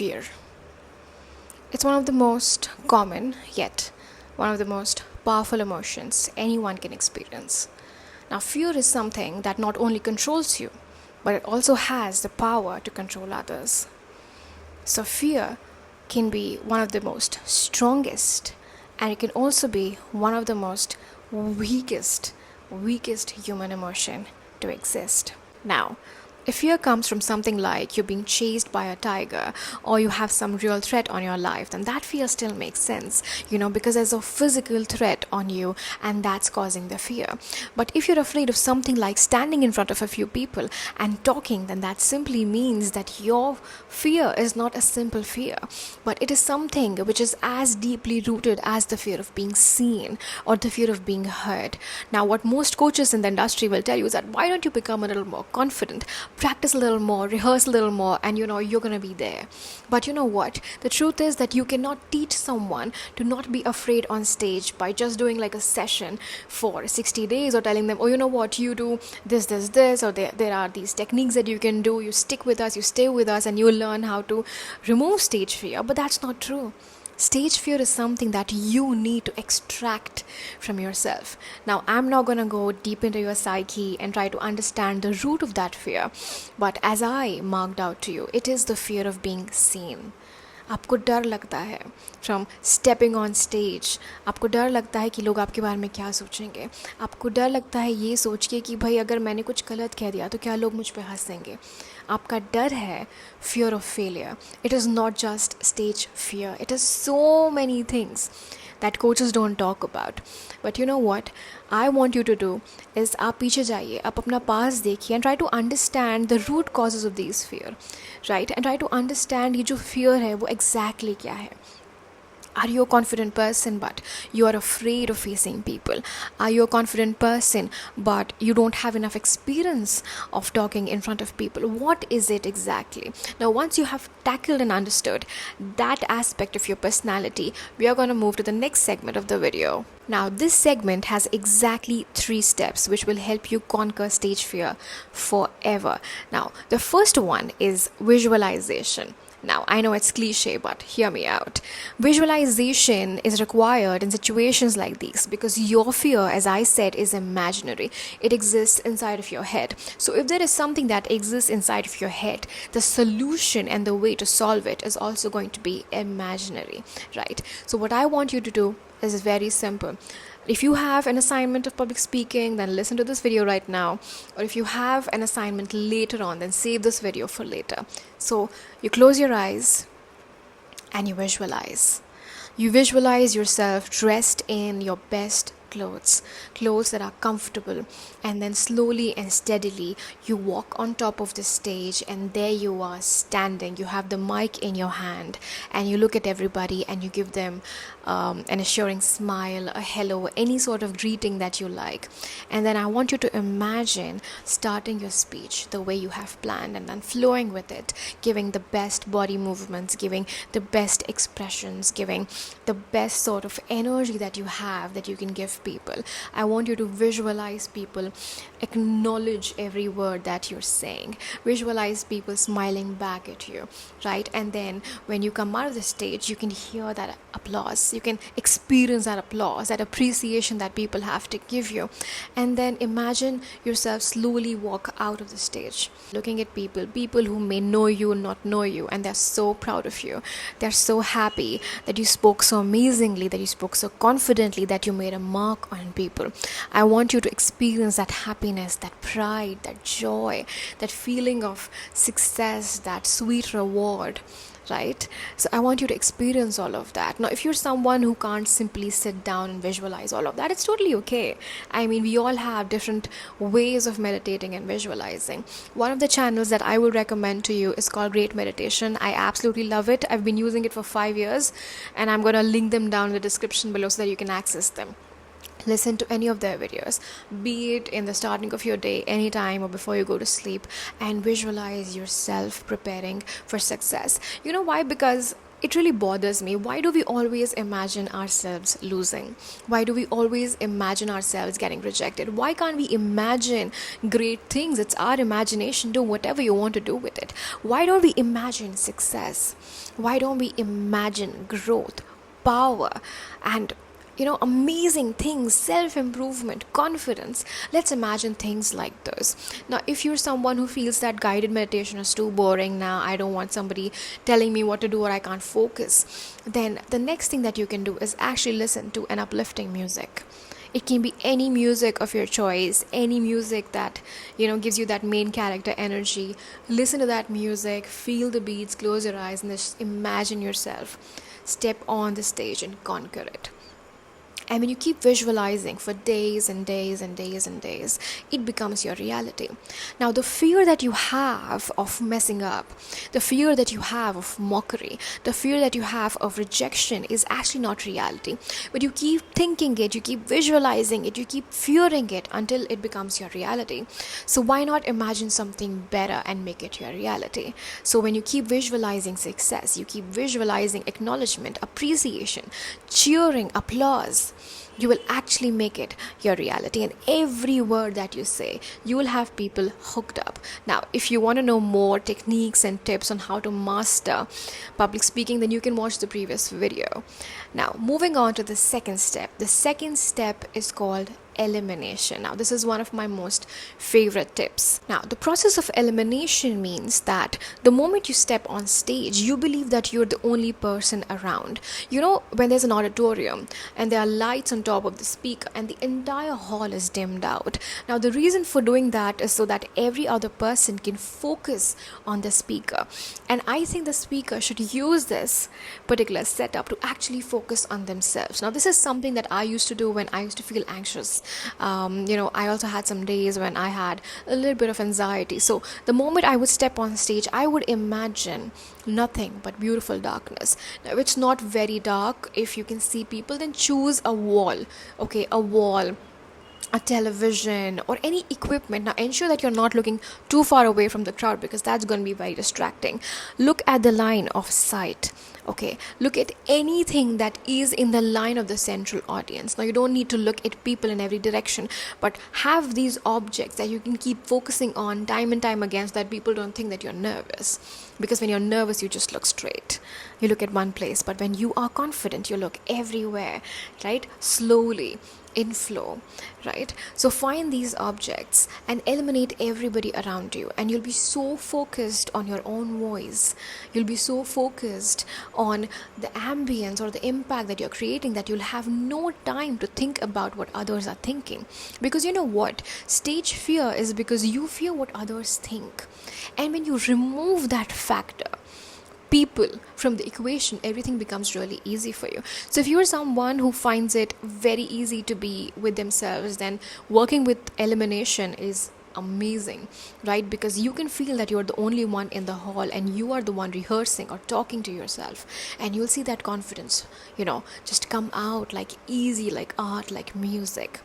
Fear. It's one of the most common, yet one of the most powerful emotions anyone can experience. Now, fear is something that not only controls you, but it also has the power to control others. So, fear can be one of the most strongest, and it can also be one of the most weakest human emotion to exist. Now, if fear comes from something like you're being chased by a tiger or you have some real threat on your life, then that fear still makes sense, because there's a physical threat on you and that's causing the fear. But if you're afraid of something like standing in front of a few people and talking, then that simply means that your fear is not a simple fear, but it is something which is as deeply rooted as the fear of being seen or the fear of being heard. Now, what most coaches in the industry will tell you is that why don't you become a little more confident, practice a little more, rehearse a little more, and you're going to be there. But you know what? The truth is that you cannot teach someone to not be afraid on stage by just doing like a session for 60 days or telling them, oh, you know what, you do this, or there are these techniques that you can do. You stick with us, you stay with us, and you learn how to remove stage fear. But that's not true. Stage fear is something that you need to extract from yourself. Now, I'm not going to go deep into your psyche and try to understand the root of that fear, but as I marked out to you, it is the fear of being seen. आपको डर लगता है from stepping on stage, आपको डर लगता है कि लोग आपके बारे में क्या सोचेंगे, आपको डर लगता है ये सोच के कि भाई अगर मैंने कुछ गलत कह दिया तो क्या लोग मुझ पे हंसेंगे. आपका डर है fear of failure. It is not just stage fear. It is so many things that coaches don't talk about. But you know what I want you to do is आप पीछे जाइए, आप अपना past देखिए and try to understand the root causes of these fear, right? And try to understand ये जो fear है वो exactly क्या है. Are you a confident person but you are afraid of facing people? Are you a confident person but you don't have enough experience of talking in front of people? What is it exactly? Now, once you have tackled and understood that aspect of your personality, we are going to move to the next segment of the video. Now, this segment has exactly 3 steps which will help you conquer stage fear forever. Now, the first one is visualization. Now, I know it's cliche, but hear me out. Visualization is required in situations like these because your fear, as I said, is imaginary. It exists inside of your head. So if there is something that exists inside of your head, the solution and the way to solve it is also going to be imaginary, right? So what I want you to do is very simple. If you have an assignment of public speaking, then listen to this video right now. Or if you have an assignment later on, then save this video for later. So you close your eyes and you visualize. You visualize yourself dressed in your best clothes that are comfortable, and then slowly and steadily you walk on top of the stage, and there you are standing. You have the mic in your hand and you look at everybody and you give them an assuring smile, a hello, any sort of greeting that you like. And then I want you to imagine starting your speech the way you have planned and then flowing with it, giving the best body movements, giving the best expressions, giving the best sort of energy that you have that you can give people. I want you to visualize people acknowledge every word that you're saying, visualize people smiling back at you, right? And then when you come out of the stage, you can hear that applause, you can experience that applause, that appreciation that people have to give you. And then imagine yourself slowly walk out of the stage, looking at people who may know you, not know you, and they're so proud of you. They're so happy that you spoke so amazingly, that you spoke so confidently, that you made a mark on people. I want you to experience that happiness, that pride, that joy, that feeling of success, that sweet reward, right? So I want you to experience all of that. Now, if you're someone who can't simply sit down and visualize all of that, it's totally okay. I mean, we all have different ways of meditating and visualizing. One of the channels that I will recommend to you is called Great Meditation. I absolutely love it. I've been using it for 5 years, and I'm going to link them down in the description below so that you can access them. Listen to any of their videos, be it in the starting of your day, anytime, or before you go to sleep, and visualize yourself preparing for success. You know why? Because it really bothers me. Why do we always imagine ourselves losing? Why do we always imagine ourselves getting rejected? Why can't we imagine great things? It's our imagination. Do whatever you want to do with it. Why don't we imagine success? Why don't we imagine growth, power, and amazing things, self-improvement, confidence? Let's imagine things like this. Now, if you're someone who feels that guided meditation is too boring, now I don't want somebody telling me what to do or I can't focus, then the next thing that you can do is actually listen to an uplifting music. It can be any music of your choice, any music that gives you that main character energy. Listen to that music, feel the beats, close your eyes, and just imagine yourself step on the stage and conquer it. And when you keep visualizing for days and days and days and days, it becomes your reality. Now, the fear that you have of messing up, the fear that you have of mockery, the fear that you have of rejection is actually not reality. But you keep thinking it, you keep visualizing it, you keep fearing it until it becomes your reality. So why not imagine something better and make it your reality? So when you keep visualizing success, you keep visualizing acknowledgement, appreciation, cheering, applause, you will actually make it your reality. And every word that you say, you will have people hooked up. Now, if you want to know more techniques and tips on how to master public speaking, then you can watch the previous video. Now, moving on to the second step. The second step is called elimination. Now, this is one of my most favorite tips. Now, the process of elimination means that the moment you step on stage, you believe that you're the only person around. When there's an auditorium and there are lights on top of the speaker and the entire hall is dimmed out. Now, the reason for doing that is so that every other person can focus on the speaker. And I think the speaker should use this particular setup to actually focus on themselves. Now, this is something that I used to do when I used to feel anxious. I also had some days when I had a little bit of anxiety. So the moment I would step on stage, I would imagine nothing but beautiful darkness. Now, it's not very dark. If you can see people, then choose a wall. Okay, a wall, a television, or any equipment. Now, ensure that you're not looking too far away from the crowd because that's going to be very distracting. Look at the line of sight. Okay, look at anything that is in the line of the central audience. Now, you don't need to look at people in every direction, but have these objects that you can keep focusing on time and time again so that people don't think that you're nervous. Because when you're nervous, you just look straight. You look at one place, but when you are confident, you look everywhere, right? Slowly, in flow, right? So find these objects and eliminate everybody around you, and you'll be so focused on your own voice. You'll be so focused on the ambience or the impact that you're creating that you'll have no time to think about what others are thinking. Because you know what? Stage fear is because you fear what others think. And when you remove that factor, people from the equation, everything becomes really easy for you. So if you're someone who finds it very easy to be with themselves, then working with elimination is amazing, right? Because you can feel that you're the only one in the hall and you are the one rehearsing or talking to yourself, and you'll see that confidence just come out like easy, like art, like music.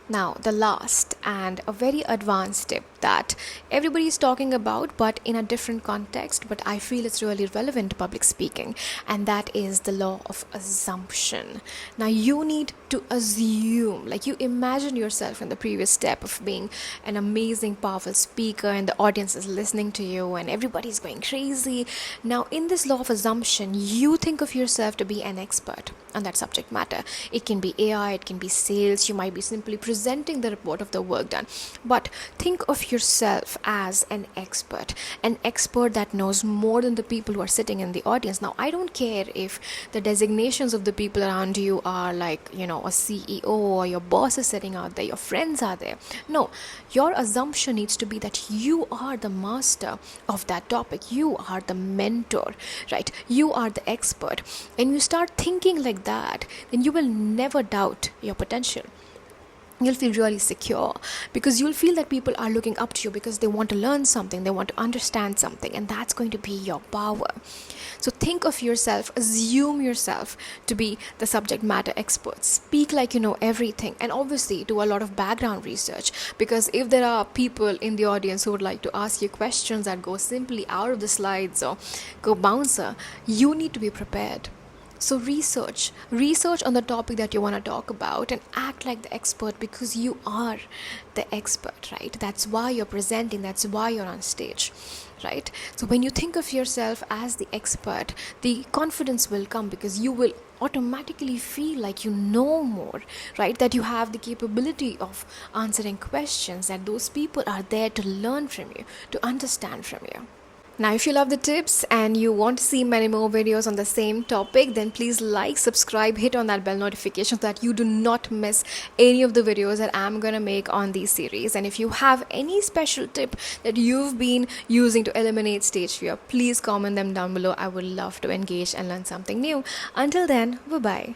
Now, the last and a very advanced tip that everybody is talking about, but in a different context, but I feel it's really relevant to public speaking, and that is the law of assumption. Now, you need to assume, like you imagine yourself in the previous step of being an amazing, powerful speaker, and the audience is listening to you, and everybody's going crazy. Now, in this law of assumption, you think of yourself to be an expert on that subject matter. It can be AI, it can be sales, you might be simply presenting the report of the work done. But think of yourself as an expert that knows more than the people who are sitting in the audience. Now, I don't care if the designations of the people around you are like, a CEO, or your boss is sitting out there, your friends are there. No, your assumption needs to be that you are the master of that topic. You are the mentor, right? You are the expert. And you start thinking like that, then you will never doubt your potential. you'll feel really secure, because you'll feel that people are looking up to you because they want to learn something, they want to understand something, and that's going to be your power. So think of yourself, assume yourself to be the subject matter expert, speak like you know everything, and obviously do a lot of background research, because if there are people in the audience who would like to ask you questions that go simply out of the slides or go bouncer, you need to be prepared. So research on the topic that you want to talk about, and act like the expert, because you are the expert, right? That's why you're presenting, that's why you're on stage, right? So when you think of yourself as the expert, the confidence will come, because you will automatically feel like you know more, right? That you have the capability of answering questions, that those people are there to learn from you, to understand from you. Now, if you love the tips and you want to see many more videos on the same topic, then please like, subscribe, hit on that bell notification so that you do not miss any of the videos that I'm going to make on these series. And if you have any special tip that you've been using to eliminate stage fear, please comment them down below. I would love to engage and learn something new. Until then, bye-bye.